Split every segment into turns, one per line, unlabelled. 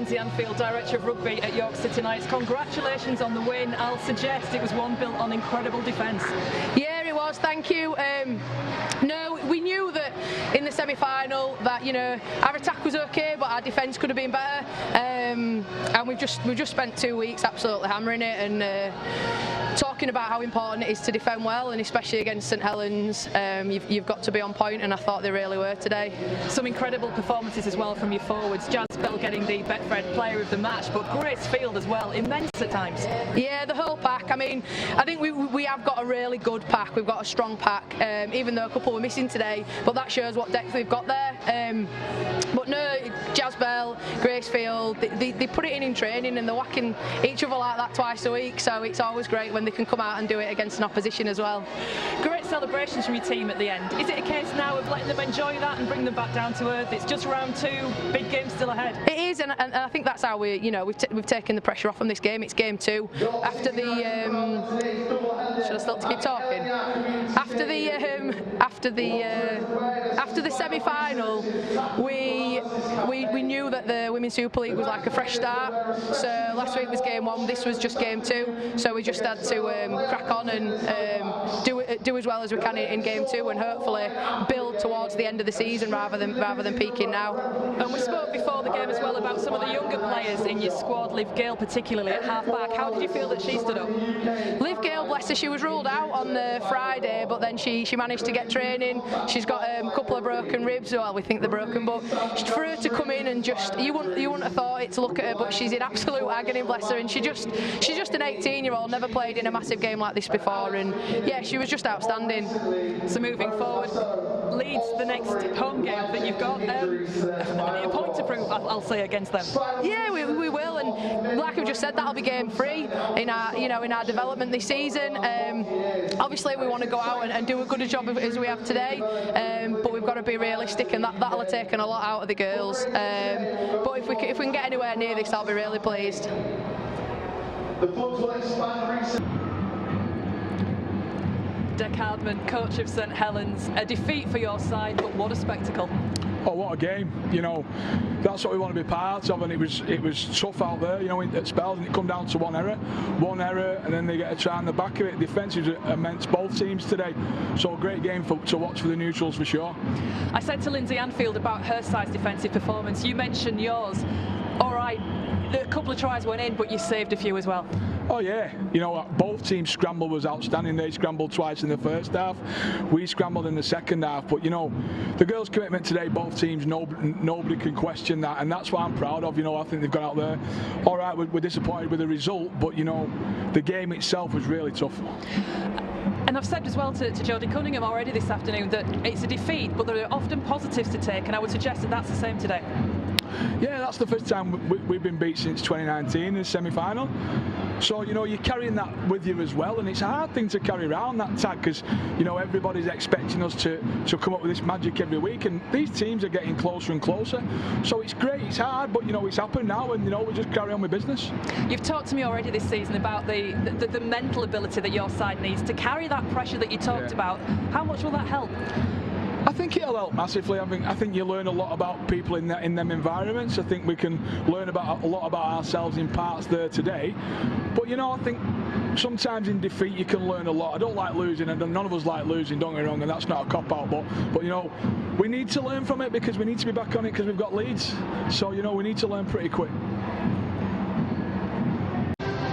Lindsay Anderson, Director of Rugby at York City Knights. Congratulations on the win. I'll suggest it was one built on incredible defence.
Yeah, it was. Thank you. No, we knew that in the semi-final that, you know, our attack was okay, but our defence could have been better. And we've just spent 2 weeks absolutely hammering it and talking about how important it is to defend well, and especially against St Helens, you've got to be on point, and I thought they really were today.
Some incredible performances as well from your forwards. Jas Bell getting the Betfred Player of the Match, but Grace Field as well, immense at times.
Yeah, the whole pack. I mean, I think we have got a really good pack. We've got a strong pack, even though a couple were missing today, but that shows what depth we've got there. But no, Jas Bell, Grace Field, they put it in training, and they're whacking each other like that twice a week, so it's always great when they can come out and do it against an opposition as well.
Great celebrations from your team at the end. Is it a case now of letting them enjoy that and bring them back down to earth? It's just round 2, big game still ahead.
It is, and I think that's how we've taken the pressure off from this game. It's game 2. After the should I still keep talking? After the semi-final, we knew that the Women's Super League was like a fresh start. So last week was game 1. This was just game 2. So we just had to crack on and do as well as we can in game 2, and hopefully build towards the end of the season rather than peaking now.
And we spoke before the game as well about some of the younger players in your squad. Liv Gale particularly at half back. How did you feel that she stood up?
Liv Gale, bless her, she was ruled out on the Friday, but then she managed to get training. She's got a couple of broken ribs. Well, we think they're broken, but for her to come in and just you wouldn't have thought it to look at her, but she's in absolute agony, bless her, and she's just an 18-year-old, never played in a massive game like this before, and yeah, she was just outstanding.
So moving forward, Leeds, the next home game that you've got, a point to prove, I'll say, against them.
Yeah, we will, and like I've just said, that'll be game 3 in our development this season. Obviously, we want to go out and do a good job as we have today, but we've got to be realistic, and that'll have taken a lot out of the girls. But if we can get anywhere near this, I'll be really pleased.
Beth Hardman, coach of St Helens, a defeat for your side, but what a spectacle.
Oh, what a game! You know, that's what we want to be part of, and it was tough out there. You know, at spells, and it come down to one error, and then they get a try on the back of it. Defence was immense, both teams today. So a great game to watch for the neutrals for sure.
I said to Lindsay Anderson about her side's defensive performance. You mentioned yours. All right, a couple of tries went in, but you saved a few as well.
Oh yeah, you know, both teams' scramble was outstanding. They scrambled twice in the first half. We scrambled in the second half. But you know, the girls' commitment today, both teams, nobody can question that, and that's what I'm proud of. You know, I think they've gone out there. All right, we're disappointed with the result, but you know, the game itself was really tough.
And I've said as well to Jodie Cunningham already this afternoon that it's a defeat, but there are often positives to take, and I would suggest that that's the same today.
Yeah, that's the first time we've been beat since 2019 in the semi-final. So, you know, you're carrying that with you as well, and it's a hard thing to carry around, that tag, because, you know, everybody's expecting us to come up with this magic every week, and these teams are getting closer and closer. So it's great, it's hard, but, you know, it's happened now, and, you know, we just carry on with business. You've
talked to me already this season about the mental ability that your side needs to carry that pressure that you talked about. How much will that help?
I think it'll help massively. I think you learn a lot about people in them environments. I think we can learn a lot about ourselves in parts there today. But you know, I think sometimes in defeat you can learn a lot. I don't like losing, and none of us like losing, don't get me wrong, and that's not a cop-out. But you know, we need to learn from it, because we need to be back on it, because we've got leads. So you know, we need to learn pretty quick.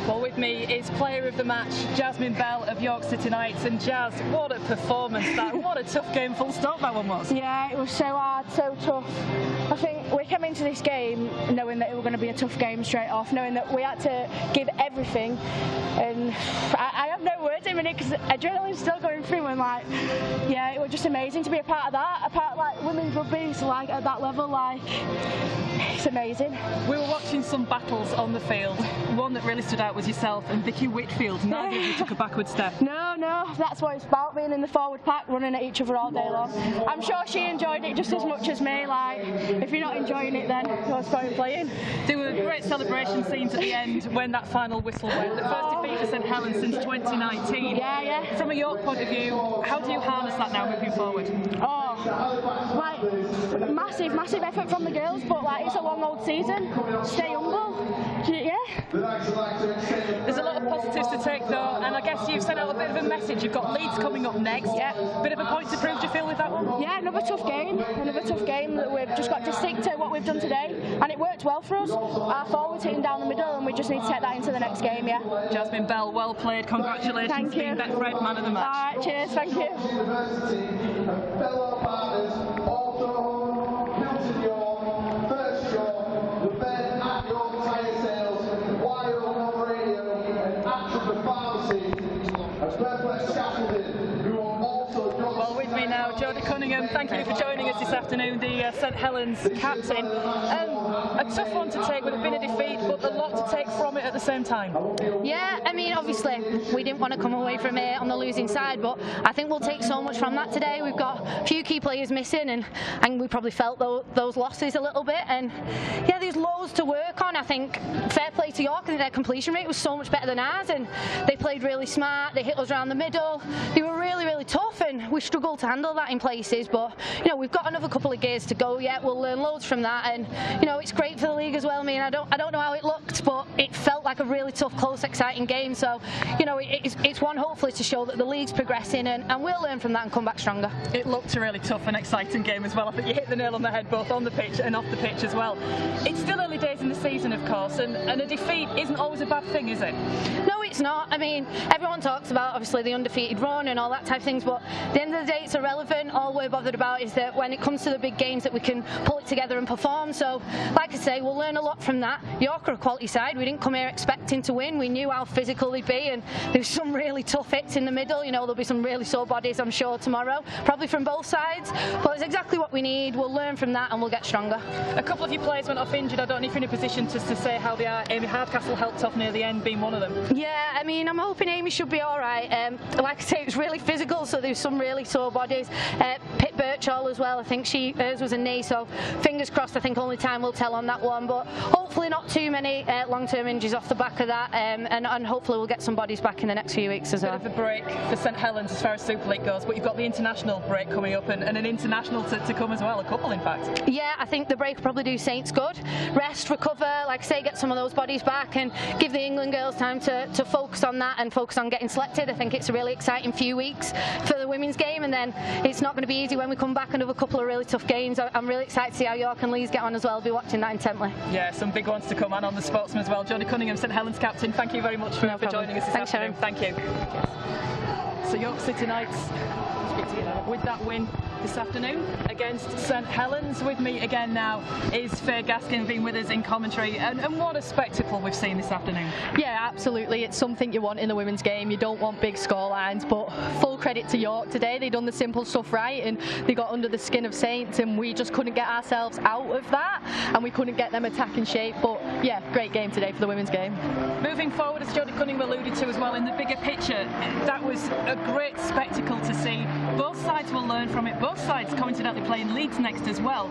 Well, with me is player of the match, Jasmine Bell of York City Knights. And Jas, what a performance that. What a tough game, full stop, that one was.
Yeah, it was so hard, so tough. I think we came into this game knowing that it was going to be a tough game straight off, knowing that we had to give everything. And I have no words in a minute, because adrenaline's still going through, and like, yeah, it was just amazing to be a part of that, a part of like women's rugby, so like at that level, like, it's amazing.
We were watching some battles on the field. One that really stood out was yourself and Vicky Whitfield. Neither of you took a backward step.
No, that's what it's about, being in the forward pack, running at each other all day long. I'm sure she enjoyed it just as much as me. Like, if you're not enjoying it, then what's the point playing?
There were great celebration scenes at the end when that final whistle went. The first defeat for St Helens since 2019.
Yeah.
From a York point of view, how do you harness that now moving forward?
Oh, like, massive effort from the girls, but like it's a long old season. Stay humble. Yeah.
There's a lot of positives to take though, and I guess you've sent out a bit of a message. You've got Leeds coming up next.
Yeah.
Bit of a point to prove, do you feel, with that one?
Yeah, another tough game that we've just got to stick to what we've done today, and it worked well for us. Our forwards hitting down the middle, and we just need to take that into the next game. Yeah.
Jasmine Bell, well played. Congratulations.
Thank you.
Being Betfred man of the match.
All right, cheers. Thank you.
Fellow partners, also Hilton York, First York, the Bed at York Tyre Sales, Wild Radio, and After the Pharmacy, and Perfect Scaffolding, who are also
Well, with me now, Jodie Cunningham. Thank you for joining us this afternoon, the St Helens captain. A tough one to take with it being a defeat, but a lot to take from it at the same time.
Yeah, I mean, obviously we didn't want to come away from it on the losing side, but I think we'll take so much from that today. We've got a few key players missing, and we probably felt those losses a little bit. And yeah, there's loads to work on. I think fair play to York. I think their completion rate was so much better than ours, and they played really smart. They hit us around the middle. They were really tough, and we struggled to handle that in places. But you know, we've got another couple of gears to go yet. We'll learn loads from that, and you know, it's great for the league as well. I mean, I don't know how it looked, but it felt like a really tough, close, exciting game. So you know, it's one hopefully to show that the league's progressing, and we'll learn from that and come back stronger.
It looked a really tough and exciting game as well. I think you hit the nail on the head both on the pitch and off the pitch as well. It's still early days in the season, of course, and a defeat isn't always a bad thing, is it?
No, it's not. I mean, everyone talks about obviously the undefeated run and all that type of things, but at the end of the day, it's irrelevant. All we're bothered about is that when it comes to the big games, that we can pull it together and perform. So, like I say, we'll learn a lot from that. York are a quality side. We didn't come here expecting to win. We knew how physical they'd be, and there's some really tough hits in the middle. You know, there'll be some really sore bodies, I'm sure, tomorrow, probably from both sides. But it's exactly what we need. We'll learn from that, and we'll get stronger.
A couple of your players went off injured. I don't know if you're in a position to say how they are. Amy Hardcastle helped off near the end, being one of them.
Yeah, I mean, I'm hoping Amy should be all right. Like I say, it was really physical, so there's some really sore bodies. Pip Birchall as well. I think hers was a knee, so fingers crossed. I think only time will tell on that one, but hopefully not too many long-term injuries off the back of that, and hopefully we'll get some bodies back in the next few weeks as well.
Bit of a break for St Helens as far as Super League goes, but you've got the international break coming up and an international to come as well, a couple in fact.
Yeah, I think the break will probably do Saints good. Rest, recover, like I say, get some of those bodies back and give the England girls time to focus on that and focus on getting selected. I think it's a really exciting few weeks for the women's game, and then it's not going to be easy when we come back and have a couple of really tough games. I'm really excited to see how York and Leeds get on as well. I'll be watching that intently.
Yeah, some big ones to come, and on the Sportsman as well. Jodie Cunningham, St Helens captain, thank you very much for joining us this afternoon. Thank you. So York City Knights with that win this afternoon against St Helens. With me again now is Faye Gaskin, being with us in commentary, and what a spectacle we've seen this afternoon.
Yeah, absolutely. It's something you want in the women's game. You don't want big score lines, but full credit to York today. They done the simple stuff right, and they got under the skin of Saints, and we just couldn't get ourselves out of that, and we couldn't get them attacking shape. But yeah, great game today for the women's game.
Moving forward, as Jodie Cunningham alluded to as well, in the bigger picture, that was a great spectacle to see. Both sides will learn from it. Both sides coincidentally playing Leeds next as well.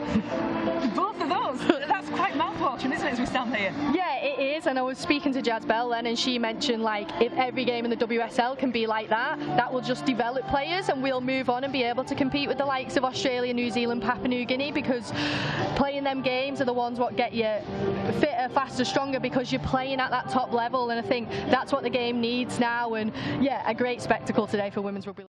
Both of those, that's quite mouth-watering, isn't it, as we stand here?
Yeah, it is, and I was speaking to Jas Bell then, and she mentioned, like, if every game in the WSL can be like that, that will just develop players, and we'll move on and be able to compete with the likes of Australia, New Zealand, Papua New Guinea, because playing them games are the ones what get you fitter, faster, stronger, because you're playing at that top level, and I think that's what the game needs now. And yeah, a great spectacle today for women's rugby.